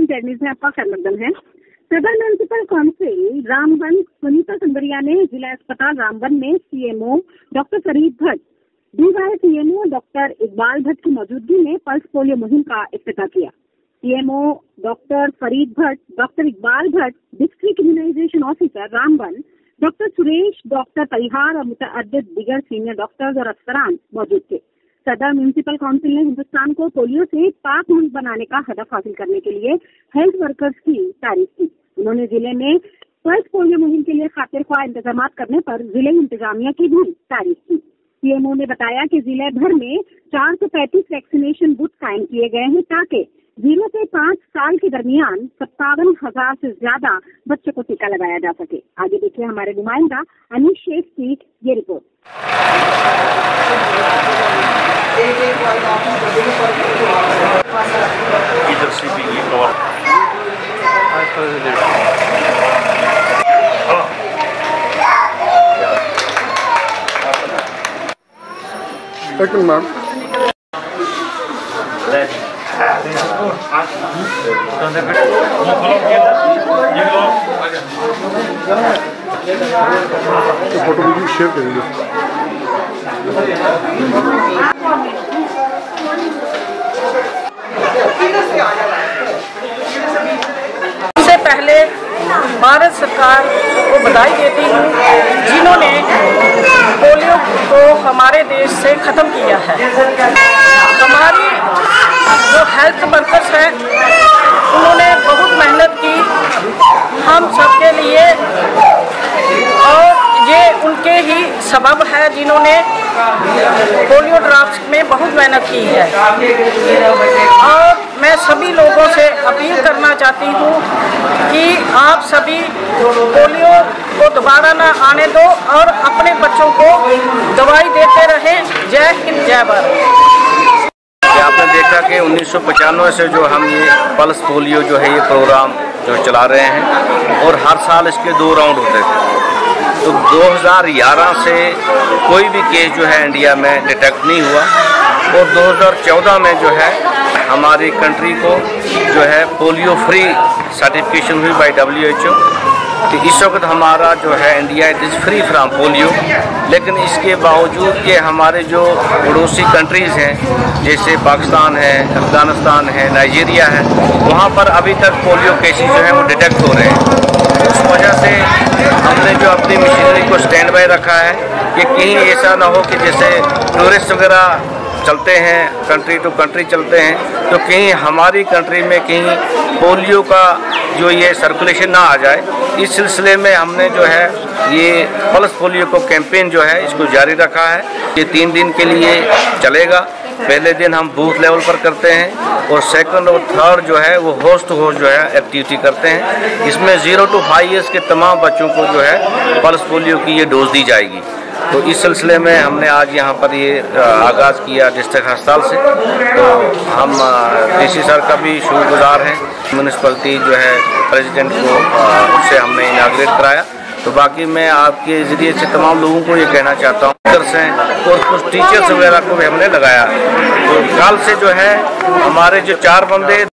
Ted news में आपका खैर मकदम है। सदर म्यूनिसिपल काउंसिल रामबन सुनीता सुंदरिया ने जिला अस्पताल रामबन में CMO doctor Farid Bhat, DYCMO doctor Iqbal Bhat की मौजूदगी में पल्स पोलियो मुहिम का इफ्तिताह किया। CMO doctor Farid Bhat, doctor Iqbal Bhat, district immunisation officer Ramban, doctor Suresh, doctor Parihar और मुतअद्दिद दीगर सीनियर डॉक्टर्स और अफसरान मौजूद थे। सदर म्यूनिसिपल काउंसिल ने हिंदुस्तान को पोलियो से पाक मुल्क बनाने का हदफ हासिल करने के लिए हेल्थ वर्कर्स की तारीफ की। उन्होंने जिले में पल्स पोलियो मुहिम के लिए खातिर ख्वाह इंतजाम करने पर जिले इंतजामिया की भी तारीफ की। सीएमओ ने बताया कि जिले भर में 435 वैक्सीनेशन बूथ कायम किए गए हैं ताकि 0 से 5 साल के दरमियान 57,000 से ज्यादा बच्चों को टीका लगाया जा सके। आगे देखिए हमारे नुमाइंदा अनीश शेख की ये रिपोर्ट। मैम तो फोटो वीडियो शेयर करेंगे। सबसे पहले भारत सरकार को बधाई देती हूँ जिन्होंने पोलियो को हमारे देश से ख़त्म किया है। हमारी जो हेल्थ वर्कर्स हैं उन्होंने बहुत मेहनत की हम सबके लिए और ये उनके ही सबब है जिन्होंने पोलियो ड्रॉप्स में बहुत मेहनत की है। और मैं सभी लोगों से अपील करना चाहती हूँ कि आप सभी पोलियो को दोबारा ना आने दो और अपने बच्चों को दवाई देते रहें। जय हिंद, जय भारत। आपने देखा कि 1995 से जो हम ये पल्स पोलियो जो है ये प्रोग्राम जो चला रहे हैं और हर साल इसके 2 राउंड होते थे। तो 2011 से कोई भी केस जो है इंडिया में डिटेक्ट नहीं हुआ और 2014 में जो है हमारी कंट्री को जो है पोलियो फ्री सर्टिफिकेशन हुई बाय WHO। तो इस वक्त हमारा जो है India it is free from polio. लेकिन इसके बावजूद कि हमारे जो पड़ोसी कंट्रीज़ हैं जैसे पाकिस्तान है, अफगानिस्तान है, नाइजीरिया है, वहाँ पर अभी तक पोलियो केसेस जो हैं वो डिटेक्ट हो रहे हैं। उस वजह से हमने जो अपनी मशीनरी को स्टैंड बाय रखा है कि कहीं ऐसा ना हो कि जैसे टूरिस्ट वगैरह चलते हैं, कंट्री टू कंट्री चलते हैं, तो कहीं हमारी कंट्री में कहीं पोलियो का जो ये सर्कुलेशन ना आ जाए। इस सिलसिले में हमने जो है ये पल्स पोलियो को कैंपेन जो है इसको जारी रखा है। ये 3 दिन के लिए चलेगा। पहले दिन हम बूथ लेवल पर करते हैं और सेकंड और थर्ड जो है वो होस्ट टू होस्ट जो है एक्टिविटी करते हैं। इसमें 0 to 5 ईयर्स के तमाम बच्चों को जो है पल्स पोलियो की ये डोज दी जाएगी। तो इस सिलसिले में हमने आज यहाँ पर ये आगाज़ किया डिस्ट्रिक्ट अस्पताल से। तो हम DC सर का भी शुक्रगुजार हैं। म्यूनिसिपलिटी जो है प्रेसिडेंट को उससे हमने इनाग्रेट कराया। तो बाकी मैं आपके ज़रिए से तमाम लोगों को ये कहना चाहता हूँ टीचर्स हैं और कुछ टीचर्स वगैरह को भी हमने लगाया। तो कल से जो है हमारे जो 4 बंदे